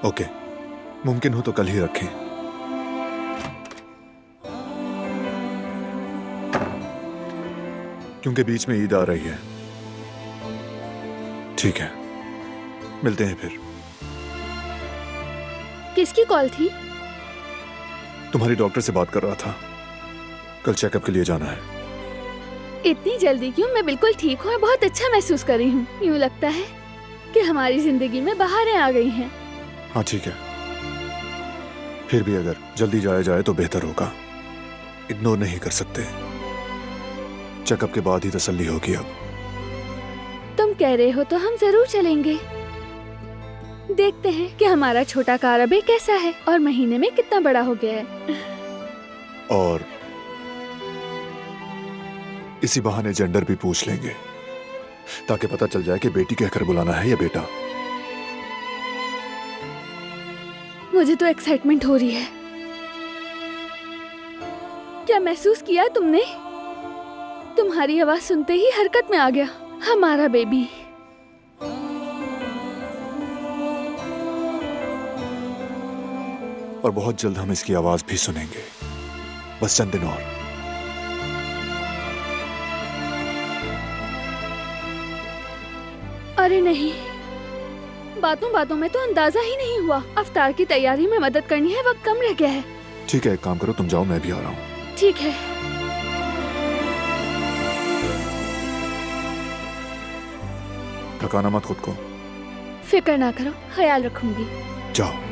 Okay, मुमकिन हो तो कल ही रखें। क्योंकि बीच में ईद आ रही है। ठीक है, मिलते हैं फिर। किसकी कॉल थी? तुम्हारी डॉक्टर से बात कर रहा था, कल चेकअप के लिए जाना है। इतनी जल्दी क्यों? मैं बिल्कुल ठीक हूँ और बहुत अच्छा महसूस कर रही हूँ। यूँ लगता है कि हमारी जिंदगी में बहारें आ गई हैं। हाँ ठीक है, फिर भी अगर जल्दी जाया जाए तो बेहतर होगा। इग्नोर नहीं कर सकते। चेकअप के बाद ही तसल्ली होगी। अब तुम कह रहे हो तो हम जरूर चलेंगे। देखते हैं कि हमारा छोटा कारबे कैसा है और महीने में कितना बड़ा हो गया है। और इसी बहाने जेंडर भी पूछ लेंगे ताकि पता चल जाए कि बेटी कहकर बुलाना है या बेटा। मुझे तो एक्साइटमेंट हो रही है। क्या महसूस किया तुमने? तुम्हारी आवाज सुनते ही हरकत में आ गया हमारा बेबी। और बहुत जल्द हम इसकी आवाज भी सुनेंगे, बस चंद दिन और। अरे नहीं, बातों बातों में तो अंदाजा ही नहीं हुआ। अफ्तार की तैयारी में मदद करनी है, वक्त कम रह गया है। ठीक है, एक काम करो, तुम जाओ, मैं भी आ रहा हूँ। ठीक है। थकाना मत खुद को। फिक्र ना करो, ख्याल रखूंगी। जाओ।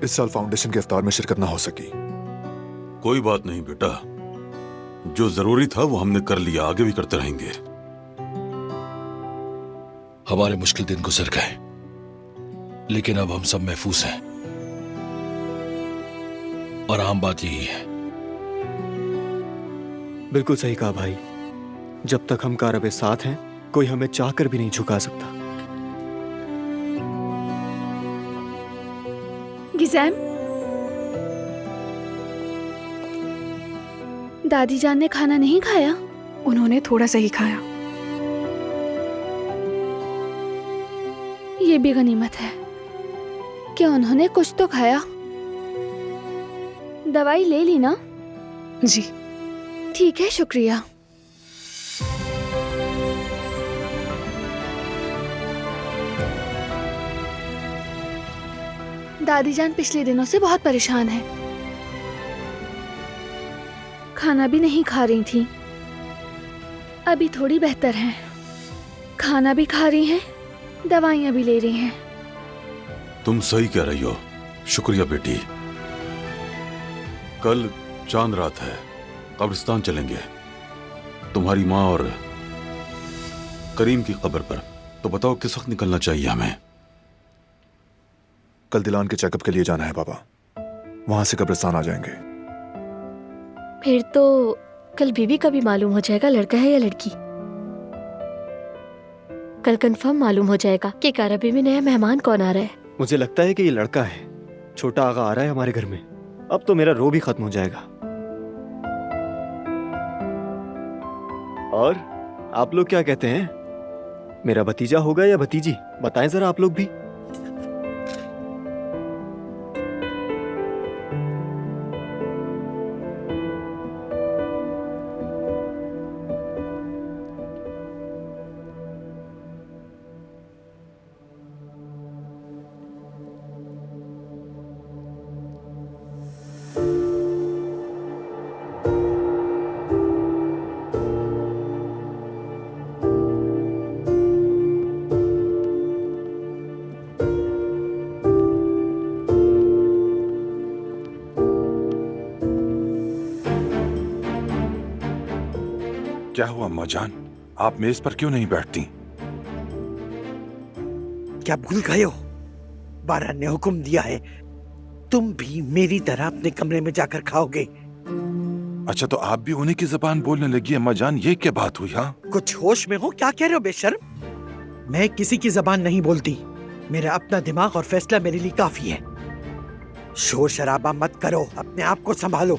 इस साल फाउंडेशन के इफ्तार में शिरकत ना हो सकी। कोई बात नहीं बेटा, जो जरूरी था वो हमने कर लिया, आगे भी करते रहेंगे। हमारे मुश्किल दिन गुजर गए, लेकिन अब हम सब महफूज हैं। और आम बात यही है। बिल्कुल सही कहा भाई। जब तक हम कारबे साथ हैं, कोई हमें चाहकर भी नहीं झुका सकता। गिज़ैम, दादी जान ने खाना नहीं खाया? उन्होंने थोड़ा सा ही खाया। ये भी गनीमत है कि उन्होंने कुछ तो खाया। दवाई ले ली ना? जी। ठीक है, शुक्रिया। दादी जान पिछले दिनों से बहुत परेशान है। खाना भी नहीं खा रही थी, अभी थोड़ी बेहतर हैं। खाना भी खा रही हैं, दवाइयाँ भी ले रही हैं। तुम सही कह रही हो। शुक्रिया बेटी। कल चांद रात है, कब्रिस्तान चलेंगे तुम्हारी माँ और करीम की कब्र पर। तो बताओ किस वक्त निकलना चाहिए हमें? कल दिलान के चेकअप के लिए जाना है पापा, वहां से कब्रिस्तान आ जाएंगे। फिर तो कल बीबी का भी मालूम हो जाएगा लड़का है या लड़की। कल कंफर्म मालूम हो जाएगा कि कारबे में नया मेहमान कौन आ रहा है। मुझे लगता है कि ये लड़का है। छोटा आगा आ रहा है हमारे घर में। अब तो मेरा रो भी खत्म हो जाएगा। और आप लोग क्या कहते हैं? मेरा भतीजा होगा या भतीजी? बताएं जरा आप लोग भी। क्या हुआ अम्मा जान, आप मेज पर क्यों नहीं बैठती? क्या भूल गए हो? बारान ने हुक्म दिया है, तुम भी मेरी तरह अपने कमरे में जाकर खाओगे। अच्छा, तो आप भी उन्हीं की जबान बोलने लगी अम्मा जान, ये क्या बात हुई? हाँ, कुछ होश में हो? क्या कह रहे हो बेशर्म? मैं किसी की जबान नहीं बोलती। मेरा अपना दिमाग और फैसला मेरे लिए काफी है। शोर शराबा मत करो, अपने आप को संभालो।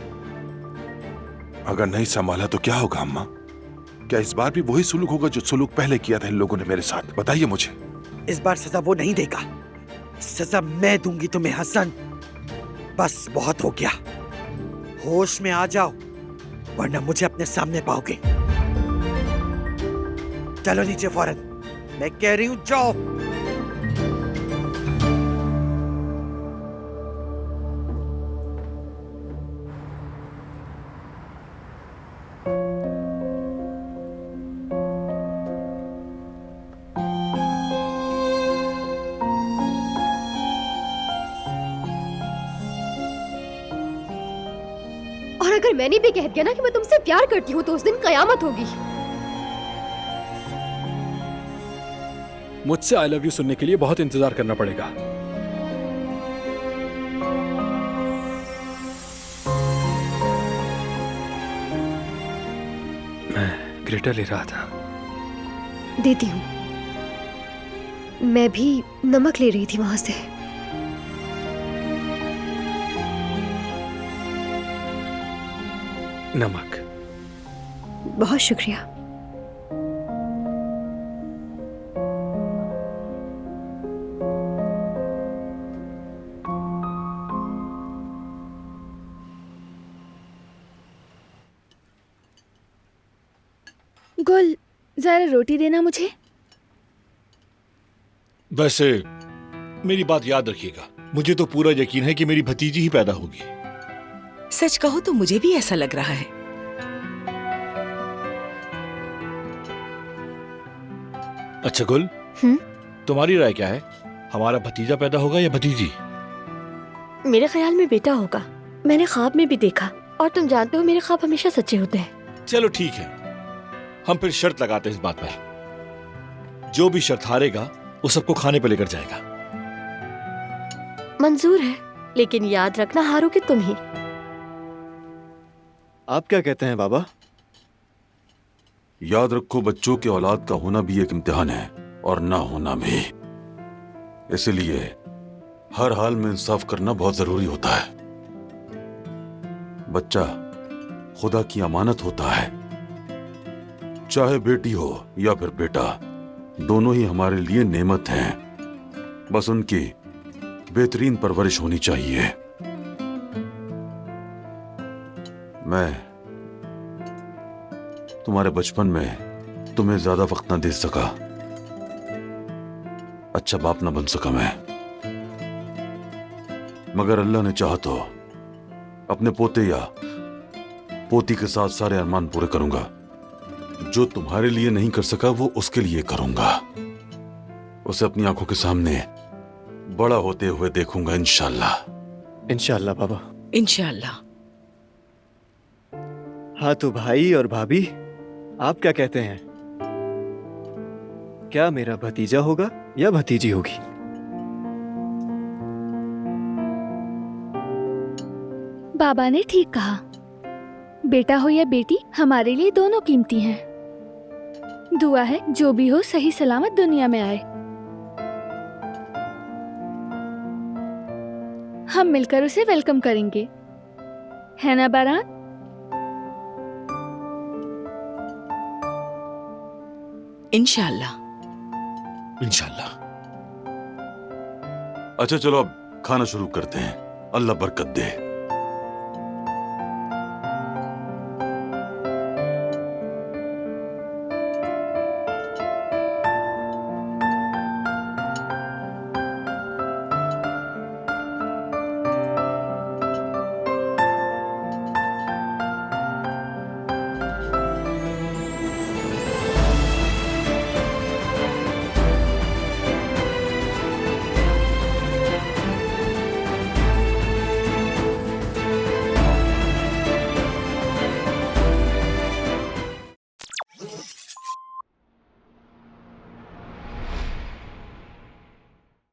अगर नहीं संभाला तो क्या होगा अम्मा? क्या इस बार भी वही सुलूक होगा जो सुलूक पहले किया था इन लोगों ने मेरे साथ? बताइए मुझे। इस बार सजा वो नहीं देगा, सजा मैं दूंगी तुम्हें हसन। बस बहुत हो गया, होश में आ जाओ वरना मुझे अपने सामने पाओगे। चलो नीचे फौरन, मैं कह रही हूं जाओ। और अगर मैंने भी कह दिया ना कि मैं तुमसे प्यार करती हूँ तो उस दिन कयामत होगी। मुझसे आई लव यू सुनने के लिए बहुत इंतजार करना पड़ेगा। मैं ग्लिटर ले रहा था। देती हूँ। मैं भी नमक ले रही थी वहां से। नमक। बहुत शुक्रिया। गुल, जरा रोटी देना मुझे। वैसे मेरी बात याद रखिएगा, मुझे तो पूरा यकीन है कि मेरी भतीजी ही पैदा होगी। सच कहो तो मुझे भी ऐसा लग रहा है। अच्छा गुल, तुम्हारी राय क्या है? हमारा भतीजा पैदा होगा या भतीजी? मेरे ख्याल में बेटा होगा। मैंने ख्वाब में भी देखा, और तुम जानते हो मेरे ख्वाब हमेशा सच्चे होते हैं। चलो ठीक है, हम फिर शर्त लगाते हैं इस बात पर। जो भी शर्त हारेगा वो सबको खाने पे लेकर जाएगा। मंजूर है, लेकिन याद रखना हारोगे तुम ही। आप क्या कहते हैं बाबा? याद रखो, बच्चों के औलाद का होना भी एक इम्तिहान है और ना होना भी। इसलिए हर हाल में इंसाफ करना बहुत जरूरी होता है। बच्चा खुदा की अमानत होता है, चाहे बेटी हो या फिर बेटा, दोनों ही हमारे लिए नेमत हैं। बस उनकी बेहतरीन परवरिश होनी चाहिए। मैं तुम्हारे बचपन में तुम्हें ज्यादा वक्त ना दे सका, अच्छा बाप ना बन सका मैं, मगर अल्लाह ने चाहा तो अपने पोते या पोती के साथ सारे अरमान पूरे करूंगा। जो तुम्हारे लिए नहीं कर सका वो उसके लिए करूंगा। उसे अपनी आंखों के सामने बड़ा होते हुए देखूंगा इंशाअल्लाह। इंशाअल्लाह बाबा, इंशाअल्लाह। हाँ तो भाई और भाभी, आप क्या कहते हैं? क्या मेरा भतीजा होगा या भतीजी होगी? बाबा ने ठीक कहा, बेटा हो या बेटी हमारे लिए दोनों कीमती हैं। दुआ है जो भी हो सही सलामत दुनिया में आए। हम मिलकर उसे वेलकम करेंगे, है ना बारान? इंशाअल्लाह। इंशाअल्लाह। अच्छा चलो अब खाना शुरू करते हैं। अल्लाह बरकत दे।